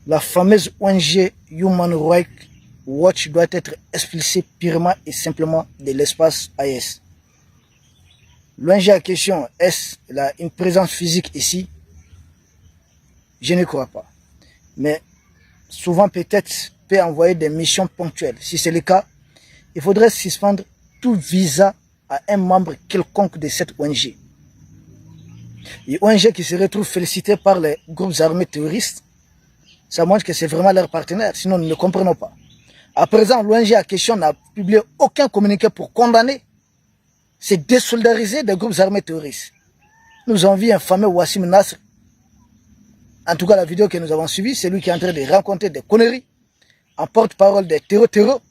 La fameuse ONG Human Rights Watch doit être expulsée purement et simplement de l'espace AES. L'ONG en question, est-ce une présence physique ici? Je ne crois pas. Mais souvent peut-être peut envoyer des missions ponctuelles. Si c'est le cas, il faudrait suspendre tout visa à un membre quelconque de cette ONG. Une ONG qui se retrouve félicitée par les groupes armés terroristes, ça montre que c'est vraiment leur partenaire, sinon nous ne comprenons pas. À présent, l'ONG en question n'a publié aucun communiqué pour condamner, c'est désolidariser des groupes armés terroristes. Nous avons vu un fameux Wassim Nasr. En tout cas, la vidéo que nous avons suivie, c'est lui qui est en train de raconter des conneries en porte-parole des terreaux.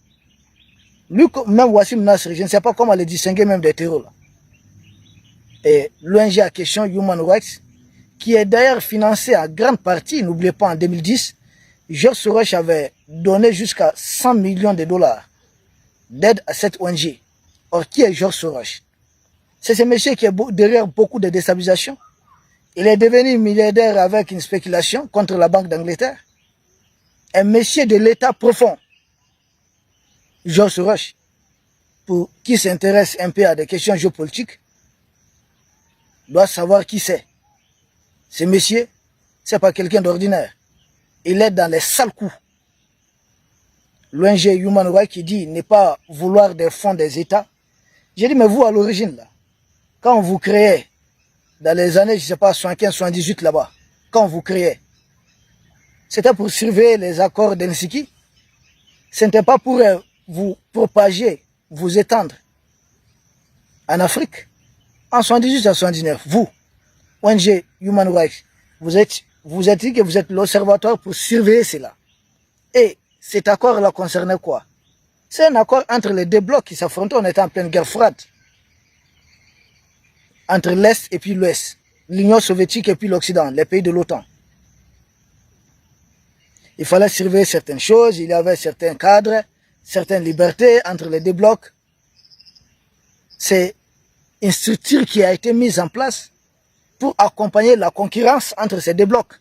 Lui, même Wassim Nasr, je ne sais pas comment le distinguer même des terreaux là. Et l'ONG en question, Human Rights, qui est d'ailleurs financé en grande partie, n'oubliez pas, en 2010, George Soros avait donné jusqu'à 100 millions de dollars d'aide à cette ONG. Or, qui est George Soros? C'est ce monsieur qui est derrière beaucoup de déstabilisations. Il est devenu milliardaire avec une spéculation contre la Banque d'Angleterre. Un monsieur de l'État profond, George Soros, pour qui s'intéresse un peu à des questions géopolitiques, doit savoir qui c'est. Ce monsieur, c'est pas quelqu'un d'ordinaire. Il est dans les sales coups. L'ONG Human Rights qui dit ne pas vouloir des fonds des États. J'ai dit, mais vous, à l'origine, là, quand vous créez, dans les années, je ne sais pas, 75, 78 là-bas, quand vous créez, c'était pour surveiller les accords d'Helsinki. Ce n'était pas pour vous propager, vous étendre en Afrique. En 78 à 79, vous, ONG Human Rights, vous êtes dit que vous êtes l'observatoire pour surveiller cela. Et cet accord-là concernait quoi? C'est un accord entre les deux blocs qui s'affrontaient. On était en pleine guerre froide. Entre l'Est et puis l'Ouest. L'Union soviétique et puis l'Occident, les pays de l'OTAN. Il fallait surveiller certaines choses. Il y avait certains cadres, certaines libertés entre les deux blocs. C'est une structure qui a été mise en place pour accompagner la concurrence entre ces deux blocs.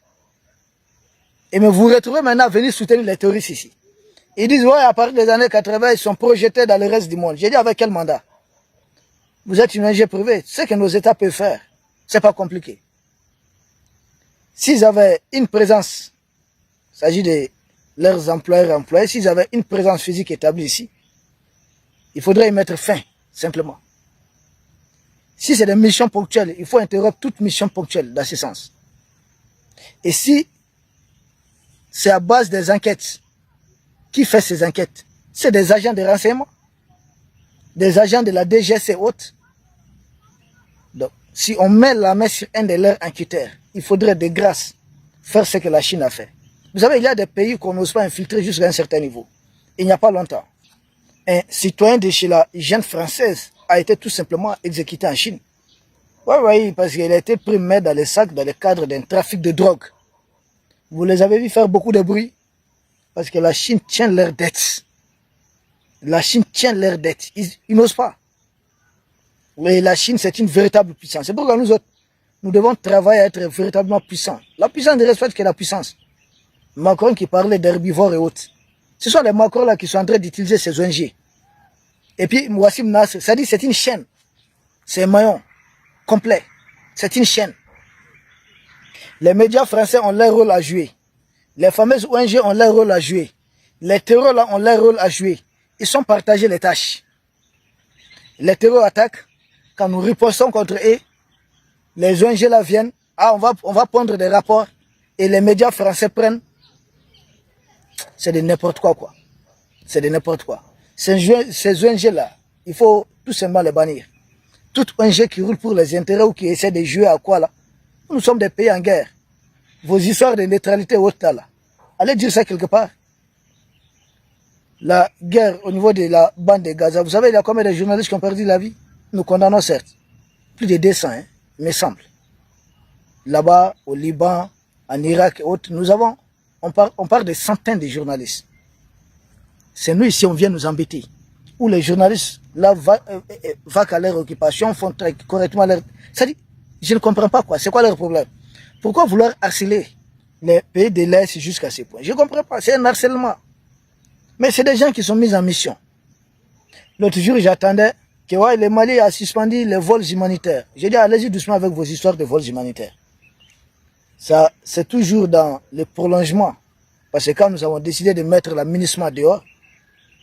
Et mais vous retrouvez maintenant à venir soutenir les terroristes ici. Ils disent, ouais, à partir des années 80, ils sont projetés dans le reste du monde. J'ai dit, avec quel mandat? Vous êtes une ONG privée. Ce que nos États peuvent faire, c'est pas compliqué. S'ils avaient une présence, il s'agit de leurs employeurs et employés, s'ils avaient une présence physique établie ici, il faudrait y mettre fin, simplement. Si c'est des missions ponctuelles, il faut interrompre toute mission ponctuelle dans ce sens. Et si c'est à base des enquêtes, qui fait ces enquêtes? C'est des agents de renseignement, des agents de la DGS et autres. Donc, si on met la main sur un de leurs enquêteurs, il faudrait de grâce faire ce que la Chine a fait. Vous savez, il y a des pays qu'on n'ose pas infiltrer jusqu'à un certain niveau. Il n'y a pas longtemps, un citoyen de chez la jeune française a été tout simplement exécuté en Chine. Oui, parce qu'il a été pris main dans les sacs dans le cadre d'un trafic de drogue. Vous les avez vus faire beaucoup de bruit parce que la Chine tient leurs dettes. La Chine tient leurs dettes. Ils n'osent pas. Mais la Chine, c'est une véritable puissance. C'est pourquoi nous autres, nous devons travailler à être véritablement puissants. La puissance ne respecte que la puissance. Macron qui parlait d'herbivores et autres. Ce sont les Macron là qui sont en train d'utiliser ces ONG. Et puis, Wassim Nasr, ça dit c'est une chaîne. C'est un maillon complet. C'est une chaîne. Les médias français ont leur rôle à jouer. Les fameuses ONG ont leur rôle à jouer. Les terreurs là ont leur rôle à jouer. Ils sont partagés les tâches. Les terreurs attaquent. Quand nous ripostons contre eux, les ONG là viennent. Ah, on va prendre des rapports. Et les médias français prennent. C'est de n'importe quoi, quoi. C'est de n'importe quoi. Ces ONG là, il faut tout simplement les bannir. Toute ONG qui roule pour les intérêts ou qui essaie de jouer à quoi là. Nous sommes des pays en guerre. Vos histoires de neutralité haute là. Allez dire ça quelque part. La guerre au niveau de la bande de Gaza, vous savez, il y a combien de journalistes qui ont perdu la vie? Nous condamnons certes. Plus de 200, hein, il me semble. Là-bas, au Liban, en Irak et autres, on parle de centaines de journalistes. C'est nous ici, on vient nous embêter. Où les journalistes, là, vaquent à leur occupation, font très correctement leur... C'est-à-dire, je ne comprends pas quoi. C'est quoi leur problème? Pourquoi vouloir harceler les pays de l'Est jusqu'à ce point. Je ne comprends pas, c'est un harcèlement. Mais c'est des gens qui sont mis en mission. L'autre jour, j'attendais que ouais, le Mali a suspendu les vols humanitaires. J'ai dit, allez-y doucement avec vos histoires de vols humanitaires. Ça, c'est toujours dans le prolongement. Parce que quand nous avons décidé de mettre la MINUSMA dehors,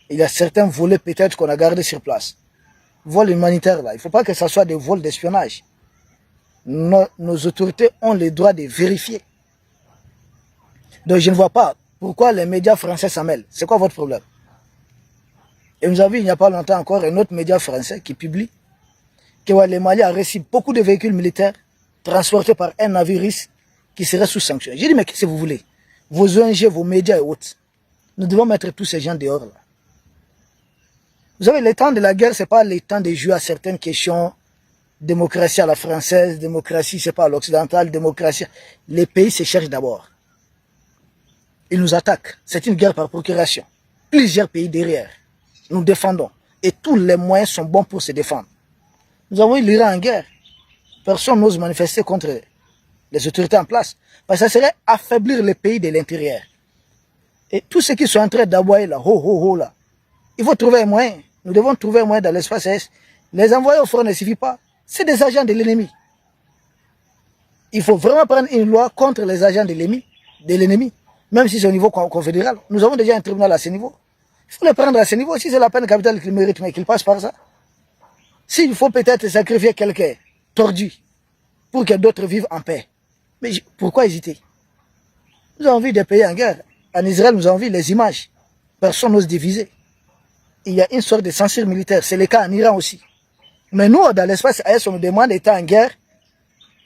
il y a certains volets peut-être qu'on a gardés sur place. Vols humanitaires, là, il ne faut pas que ce soit des vols d'espionnage. Nos autorités ont le droit de vérifier. Donc je ne vois pas pourquoi les médias français s'en mêlent. C'est quoi votre problème? Et nous avons vu il n'y a pas longtemps encore un autre média français qui publie que le Mali a reçu beaucoup de véhicules militaires transportés par un navire russe qui serait sous sanction. J'ai dit, mais qu'est-ce que vous voulez? Vos ONG, vos médias et autres. Nous devons mettre tous ces gens dehors là. Vous savez, le temps de la guerre, ce n'est pas le temps de jouer à certaines questions. Démocratie à la française, démocratie, c'est pas à l'occidentale, démocratie. Les pays se cherchent d'abord. Ils nous attaquent. C'est une guerre par procuration. Plusieurs pays derrière. Nous défendons. Et tous les moyens sont bons pour se défendre. Nous avons eu l'Iran en guerre. Personne n'ose manifester contre les autorités en place. Parce que ça serait affaiblir les pays de l'intérieur. Et tous ceux qui sont en train d'aboyer là, là, il faut trouver un moyen. Nous devons trouver un moyen dans l'espace est. Les envoyer au front ne suffit pas. C'est des agents de l'ennemi. Il faut vraiment prendre une loi contre les agents de l'ennemi. Même si c'est au niveau confédéral. Nous avons déjà un tribunal à ce niveau. Il faut le prendre à ce niveau. Si c'est la peine capitale qu'il mérite, mais qu'il passe par ça. S'il faut peut-être sacrifier quelqu'un tordu pour que d'autres vivent en paix. Mais pourquoi hésiter? Nous avons vu des pays en guerre. En Israël, nous avons vu les images. Personne n'ose diviser. Il y a une sorte de censure militaire. C'est le cas en Iran aussi. Mais nous, dans l'espace AS, on nous demande d'étant en guerre,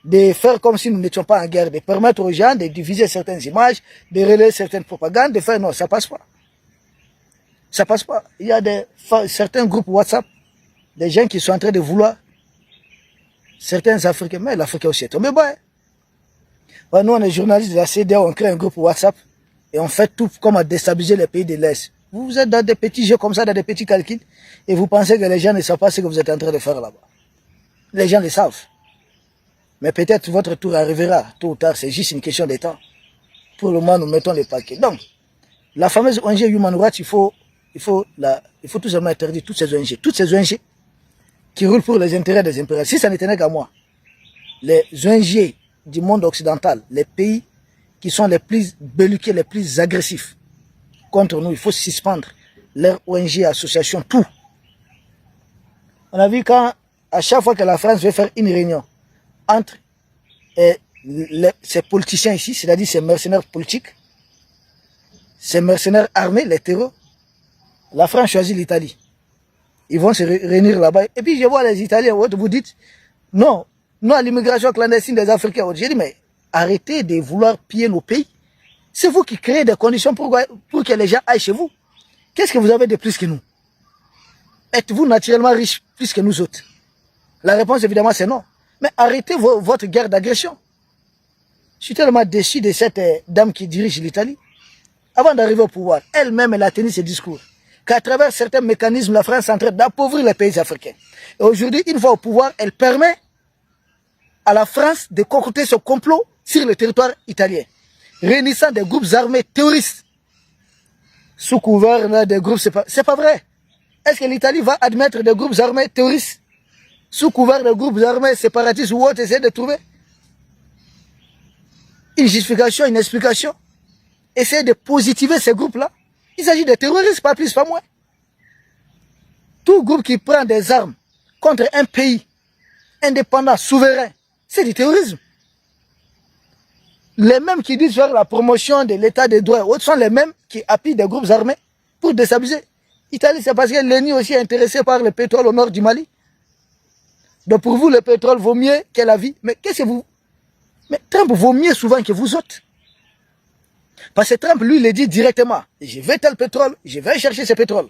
de faire comme si nous n'étions pas en guerre, de permettre aux gens de diviser certaines images, de relayer certaines propagandes, de faire non, ça passe pas. Ça passe pas. Il y a certains groupes WhatsApp, des gens qui sont en train de vouloir, certains Africains, mais l'Afrique aussi est tombé bas. Ouais, nous, on est journalistes de la CEDEAO, on crée un groupe WhatsApp et on fait tout comme à déstabiliser les pays de l'Est. Vous êtes dans des petits jeux comme ça, dans des petits calculs, et vous pensez que les gens ne savent pas ce que vous êtes en train de faire là-bas. Les gens le savent. Mais peut-être votre tour arrivera, tôt ou tard, c'est juste une question de temps. Pour le moment, nous mettons les paquets. Donc, la fameuse ONG Human Rights, il faut tout simplement interdire toutes ces ONG qui roulent pour les intérêts des impérialistes. Si ça n'était qu'à moi, les ONG du monde occidental, les pays qui sont les plus belliqueux, les plus agressifs contre nous, il faut suspendre leurs ONG, associations, tout. On a vu quand, à chaque fois que la France veut faire une réunion entre ces politiciens ici, c'est-à-dire ces mercenaires politiques, ces mercenaires armés, les terreaux, la France choisit l'Italie. Ils vont se réunir là-bas. Et puis je vois les Italiens, vous dites, non, non à l'immigration clandestine des Africains. J'ai dit, mais arrêtez de vouloir piller nos pays. C'est vous qui créez des conditions pour que les gens aillent chez vous. Qu'est-ce que vous avez de plus que nous? Êtes-vous naturellement riche plus que nous autres? La réponse évidemment c'est non. Mais arrêtez votre guerre d'agression. Je suis tellement déçu de cette dame qui dirige l'Italie. Avant d'arriver au pouvoir, elle-même elle a tenu ce discours. Qu'à travers certains mécanismes, la France est en train d'appauvrir les pays africains. Et aujourd'hui, une fois au pouvoir, elle permet à la France de concocter ce complot sur le territoire italien, réunissant des groupes armés terroristes sous couvert des groupes. C'est pas vrai. Est-ce que l'Italie va admettre des groupes armés terroristes sous couvert de groupes armés séparatistes ou autres, essayer de trouver une justification, une explication, essayer de positiver ces groupes-là? Il s'agit de terroristes, pas plus, pas moins. Tout groupe qui prend des armes contre un pays indépendant, souverain, c'est du terrorisme. Les mêmes qui disent faire la promotion de l'état de droit, autres sont les mêmes qui appuient des groupes armés pour déstabiliser. L'Italie, c'est parce que l'ennemi aussi est intéressé par le pétrole au nord du Mali. Donc pour vous, le pétrole vaut mieux que la vie. Mais qu'est-ce que vous... Mais Trump vaut mieux souvent que vous autres. Parce que Trump, lui, il dit directement, je vais tel pétrole, je vais chercher ce pétrole.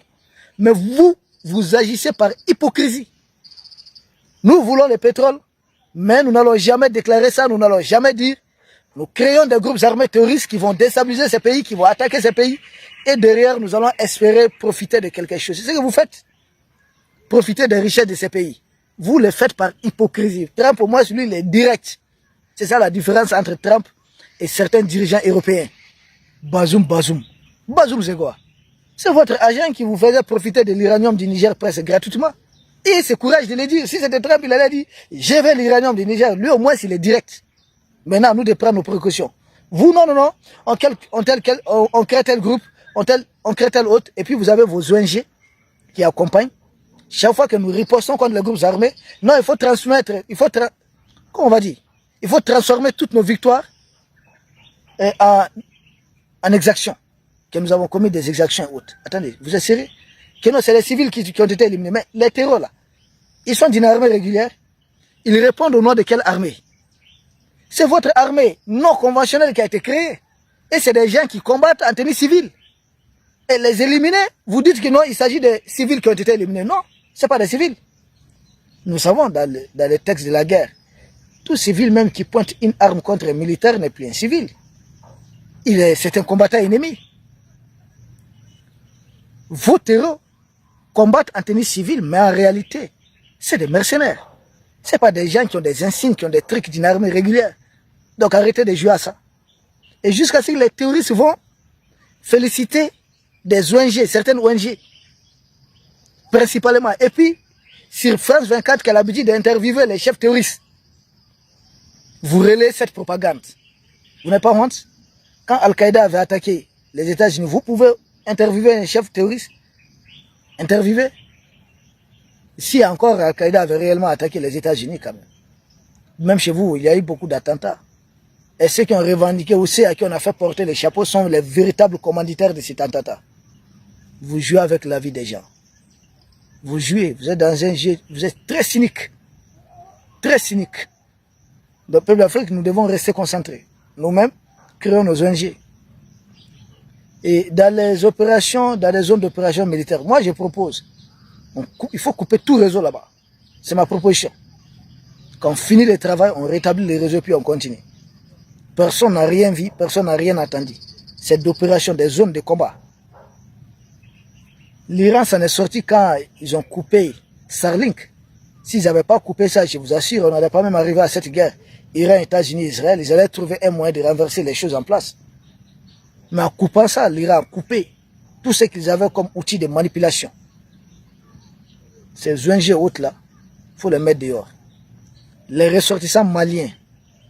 Mais vous agissez par hypocrisie. Nous voulons le pétrole, mais nous n'allons jamais déclarer ça, nous n'allons jamais dire. Nous créons des groupes armés terroristes qui vont déstabiliser ces pays, qui vont attaquer ces pays. Et derrière, nous allons espérer profiter de quelque chose. C'est ce que vous faites. Profiter des richesses de ces pays. Vous le faites par hypocrisie. Trump, pour moi, lui, il est direct. C'est ça la différence entre Trump et certains dirigeants européens. Bazoum, Bazoum. Bazoum, c'est quoi? C'est votre agent qui vous faisait profiter de l'uranium du Niger presque gratuitement. Et c'est courage de le dire. Si c'était Trump, il allait dire, je vais l'uranium du Niger. Lui, au moins, il est direct. Maintenant, nous de prendre nos précautions. Vous, non, non, non. On crée tel groupe, on crée tel autre. Et puis, vous avez vos ONG qui accompagnent. Chaque fois que nous ripostons contre les groupes armés, non, il faut transmettre, comment on va dire? Il faut transformer toutes nos victoires en exactions. Que nous avons commis des exactions hautes. Attendez, vous êtes sérieux? Que non, c'est les civils qui ont été éliminés. Mais les terrors, là, ils sont d'une armée régulière. Ils répondent au nom de quelle armée? C'est votre armée non conventionnelle qui a été créée. Et c'est des gens qui combattent en tenue civile. Et les éliminer, vous dites que non, il s'agit des civils qui ont été éliminés. Non, ce n'est pas des civils. Nous savons dans les textes de la guerre, tout civil même qui pointe une arme contre un militaire n'est plus un civil. C'est un combattant ennemi. Vos terreaux combattent en tenue civile, mais en réalité, c'est des mercenaires. Ce n'est pas des gens qui ont des insignes, qui ont des trucs d'une armée régulière. Donc arrêtez de jouer à ça. Et jusqu'à ce que les terroristes vont féliciter des ONG, certaines ONG, principalement. Et puis, sur France 24, qui a l'habitude d'interviewer les chefs terroristes, vous relayez cette propagande. Vous n'avez pas honte? Quand Al-Qaïda avait attaqué les États-Unis, vous pouvez interviewer un chef terroriste? Interviewer? Si encore Al-Qaïda avait réellement attaqué les États-Unis, quand même. Même chez vous, il y a eu beaucoup d'attentats. Et ceux qui ont revendiqué ou ceux à qui on a fait porter les chapeaux sont les véritables commanditaires de cet attentat. Vous jouez avec la vie des gens. Vous jouez, vous êtes dans un jeu, vous êtes très cynique. Très cynique. Dans le peuple d'Afrique, nous devons rester concentrés. Nous-mêmes, créons nos ONG. Et dans les opérations, dans les zones d'opération militaire, moi je propose, il faut couper tout réseau là-bas. C'est ma proposition. Quand on finit le travail, on rétablit les réseaux puis on continue. Personne n'a rien vu, personne n'a rien entendu. C'est d'opération des zones de combat. L'Iran s'en est sorti quand ils ont coupé Starlink. S'ils n'avaient pas coupé ça, je vous assure, on n'allait pas même arriver à cette guerre. Iran, États-Unis, Israël, ils allaient trouver un moyen de renverser les choses en place. Mais en coupant ça, l'Iran a coupé tout ce qu'ils avaient comme outil de manipulation. Ces ONG hautes là, il faut les mettre dehors. Les ressortissants maliens,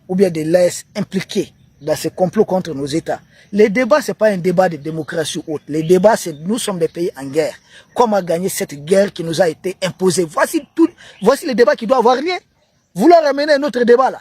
ou bien des l'AS impliqués dans ce complot contre nos États. Les débats, ce n'est pas un débat de démocratie haute. Les débats, c'est nous sommes des pays en guerre. Comment gagner cette guerre qui nous a été imposée? Voici le débat qui doit avoir lieu. Vous leur ramenez un autre débat là.